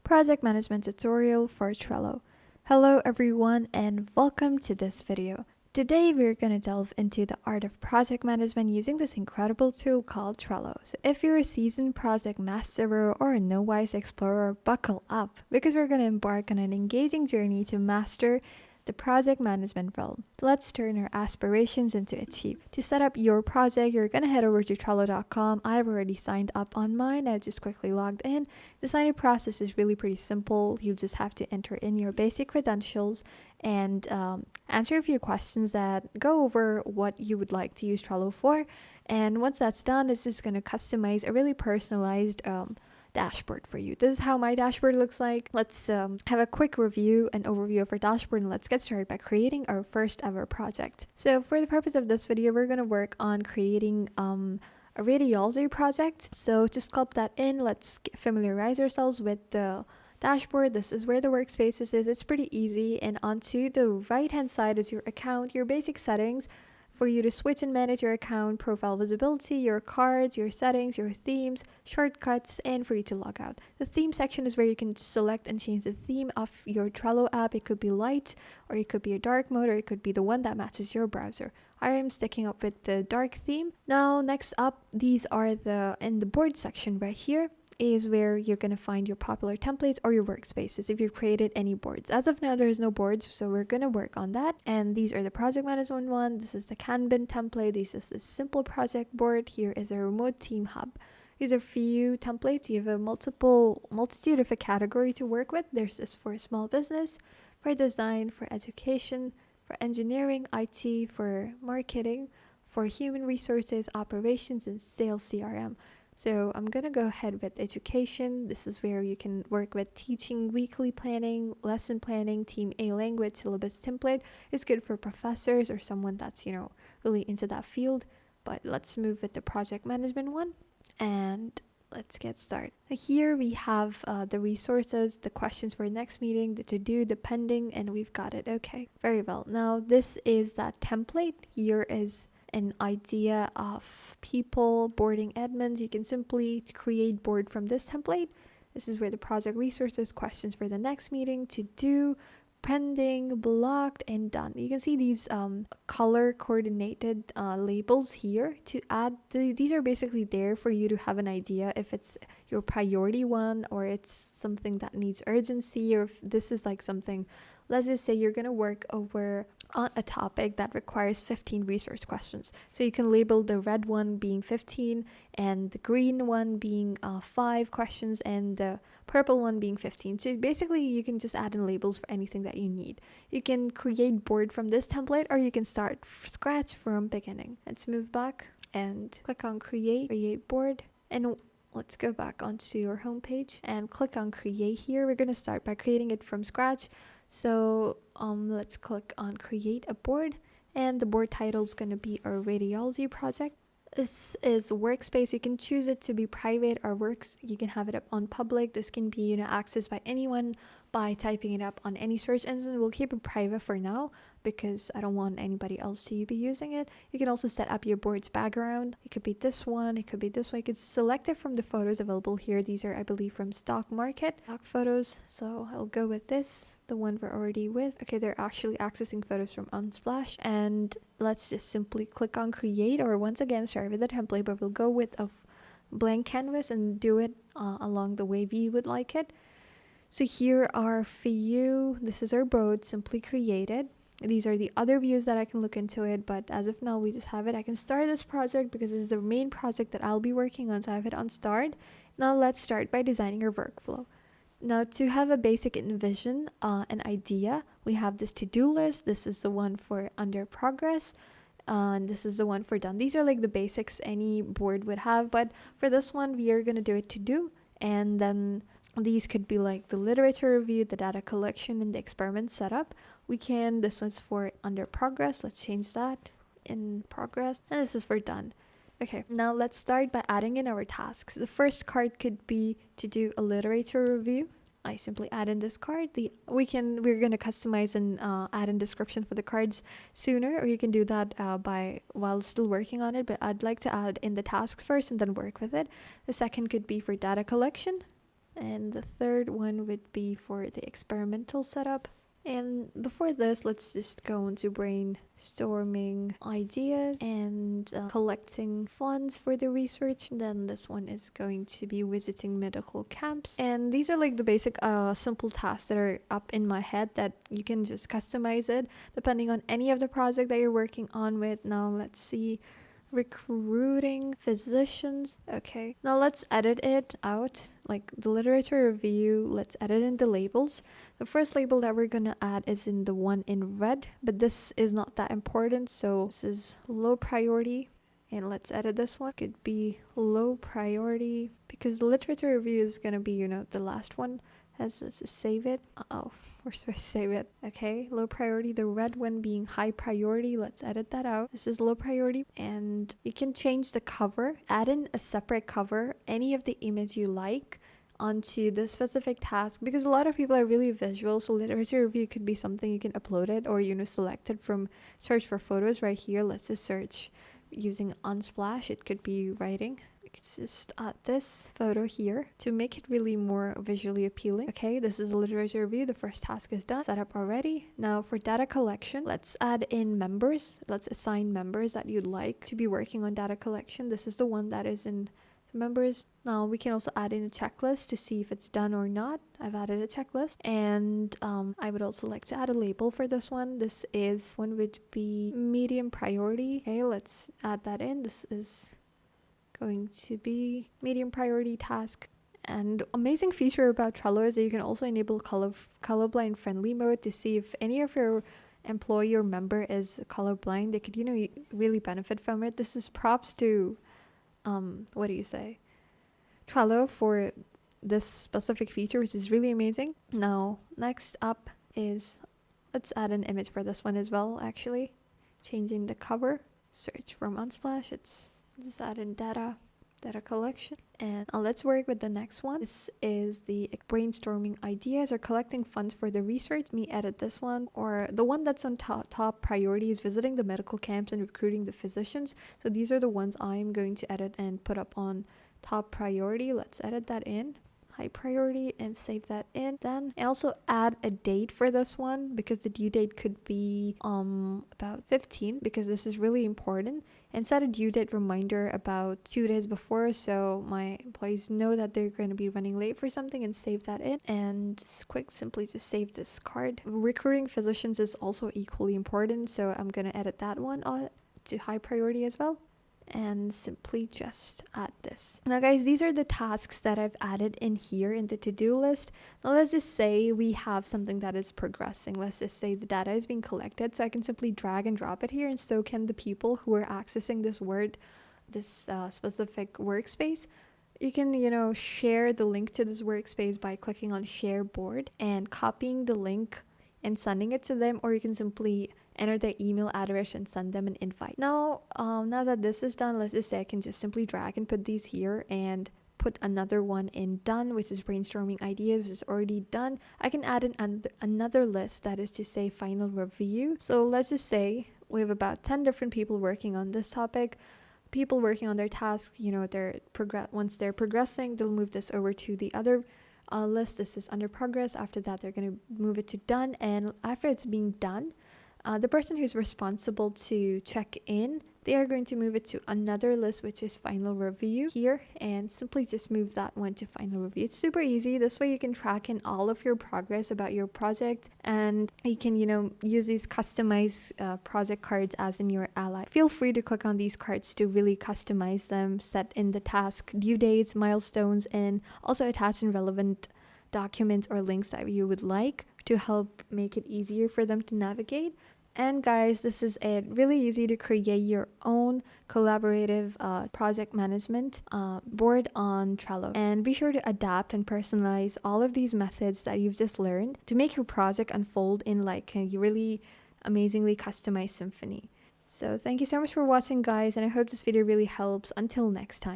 project management tutorial for Trello. Hello everyone and welcome to this video. Today we're going to delve into the art of project management using this incredible tool called Trello. So if you're a seasoned project masterer or a no-wise explorer, buckle up because we're going to embark on an engaging journey to master the project management realm. Let's turn our aspirations into achieve. To set up your project, you're going to head over to Trello.com. I've already signed up on mine. I just quickly logged in. The sign up process is really pretty simple. You just have to enter in your basic credentials and answer a few questions that go over what you would like to use Trello for. And once that's done, it's just going to customize a really personalized dashboard for you. This is how my dashboard looks like. Let's have a quick review and overview of our dashboard, and let's get started by creating our first ever project. So for the purpose of this video, we're going to work on creating a radiology project. So to sculpt that in, let's familiarize ourselves with the dashboard. This is where the workspaces is. It's pretty easy, and onto the right hand side is your account, your basic settings for you to switch and manage your account, profile visibility, your cards, your settings, your themes, shortcuts, and for you to log out. The theme section is where you can select and change the theme of your Trello app. It could be light, or it could be a dark mode, or it could be the one that matches your browser. I am sticking up with the dark theme. Now, next up, these are in the board section right here is where you're going to find your popular templates or your workspaces if you've created any boards. As of now, there's no boards, so we're going to work on that. And these are the project management one. This is the Kanban template. This is the simple project board. Here is a remote team hub. These are few templates. You have a multitude of a category to work with. There's this for small business, for design, for education, for engineering, IT, for marketing, for human resources, operations, and sales CRM. So I'm going to go ahead with education. This is where you can work with teaching, weekly planning, lesson planning, team A language, syllabus template. It's good for professors or someone that's, really into that field. But let's move with the project management one and let's get started. Here we have the resources, the questions for next meeting, the to-do, the pending, and we've got it. Okay, very well. Now this is that template. Here is an idea of people, boarding admins. You can simply create board from this template. This is where the project resources, questions for the next meeting, to do, pending, blocked, and done. You can see these color coordinated labels here to add. These are basically there for you to have an idea if it's your priority one or it's something that needs urgency, or if this is like something, let's just say you're going to work over on a topic that requires 15 resource questions. So you can label the red one being 15 and the green one being 5 questions and the purple one being 15. So basically you can just add in labels for anything that you need. You can create board from this template or you can start from scratch from beginning. Let's move back and click on create board, and let's go back onto our homepage and click on create here. We're going to start by creating it from scratch. So let's click on create a board, and the board title is going to be our radiology project. This is workspace. You can choose it to be private or works. You can have it up on public. This can be accessed by anyone by typing it up on any search engine. We'll keep it private for now because I don't want anybody else to be using it. You can also set up your board's background. It could be this one. It could be this one. You could select it from the photos available here. These are, I believe, from stock market stock photos. So I'll go with this, the one we're already with. Okay, they're actually accessing photos from Unsplash, and let's just simply click on create, or once again start with the template, but we'll go with a blank canvas and do it along the way we would like it. So here are for you, this is our board simply created. These are the other views that I can look into it, but as of now we just have it. I can start this project because this is the main project that I'll be working on, so I have it on start. Now let's start by designing our workflow. Now, to have a basic envision, an idea, we have this to-do list. This is the one for under progress, and this is the one for done. These are like the basics any board would have, but for this one, we are going to do it to do, and then these could be like the literature review, the data collection, and the experiment setup. This one's for under progress. Let's change that in progress, and this is for done. Okay, now let's start by adding in our tasks. The first card could be to do a literature review. I simply add in this card. We're going to customize and add in description for the cards sooner, or you can do that while still working on it, but I'd like to add in the tasks first and then work with it. The second could be for data collection. And the third one would be for the experimental setup. And before this, let's just go into brainstorming ideas and collecting funds for the research. Then this one is going to be visiting medical camps. And these are like the basic simple tasks that are up in my head that you can just customize it depending on any of the project that you're working on with. Now let's see. Recruiting physicians. Okay, now let's edit it out, like the literature review. Let's edit in the labels. The first label that we're gonna add is in the one in red, but this is not that important, so this is low priority. And let's edit this one. It could be low priority because the literature review is gonna be, the last one. Let's just save it. We're supposed to save it. Okay, low priority. The red one being high priority. Let's edit that out. This is low priority. And you can change the cover. Add in a separate cover, any of the image you like, onto the specific task, because a lot of people are really visual. So literature review could be something you can upload it or select it from search for photos right here. Let's just search using Unsplash. It could be writing. Just add this photo here to make it really more visually appealing. Okay, this is a literature review. The first task is done. Set up already. Now for data collection, let's add in members. Let's assign members that you'd like to be working on data collection. This is the one that is in members. Now we can also add in a checklist to see if it's done or not. I've added a checklist, and I would also like to add a label for this one. This is one would be medium priority. Okay, let's add that in. This is going to be medium priority task. And amazing feature about Trello is that you can also enable colorblind friendly mode to see if any of your employee or member is colorblind. They could really benefit from it. This is props to Trello for this specific feature, which is really amazing. Now next up is, let's add an image for this one as well. Actually changing the cover, search from Unsplash. It's just add in data collection. And let's work with the next one. This is the brainstorming ideas or collecting funds for the research. Me edit this one, or the one that's on top priority is visiting the medical camps and recruiting the physicians. So these are the ones I'm going to edit and put up on top priority. Let's edit that in high priority and save that in. Then and also add a date for this one, because the due date could be about 15, because this is really important, and set a due date reminder about 2 days before, so my employees know that they're going to be running late for something, and save that in. And simply to save this card. Recruiting physicians is also equally important, so I'm going to edit that one to high priority as well, and simply just add this. Now guys, these are the tasks that I've added in here in the to-do list. Now let's just say we have something that is progressing. Let's just say the data is being collected, so I can simply drag and drop it here, and so can the people who are accessing this specific workspace. You can share the link to this workspace by clicking on share board and copying the link and sending it to them, or you can simply enter their email address and send them an invite. Now that this is done, let's just say I can just simply drag and put these here and put another one in done, which is brainstorming ideas, which is already done. I can add in another list, that is to say final review. So let's just say we have about 10 different people working on this topic. People working on their tasks, once they're progressing, they'll move this over to the other list. This is under progress. After that, they're going to move it to done, and after it's being done, the person who's responsible to check in, they are going to move it to another list, which is final review here, and simply just move that one to final review. It's super easy. This way you can track in all of your progress about your project, and you can use these customized project cards as in your ally. Feel free to click on these cards to really customize them, set in the task due dates, milestones, and also attach in relevant documents or links that you would like to help make it easier for them to navigate. And guys, this is it. Really easy to create your own collaborative project management board on Trello. And be sure to adapt and personalize all of these methods that you've just learned to make your project unfold in like a really amazingly customized symphony. So thank you so much for watching, guys, and I hope this video really helps. Until next time.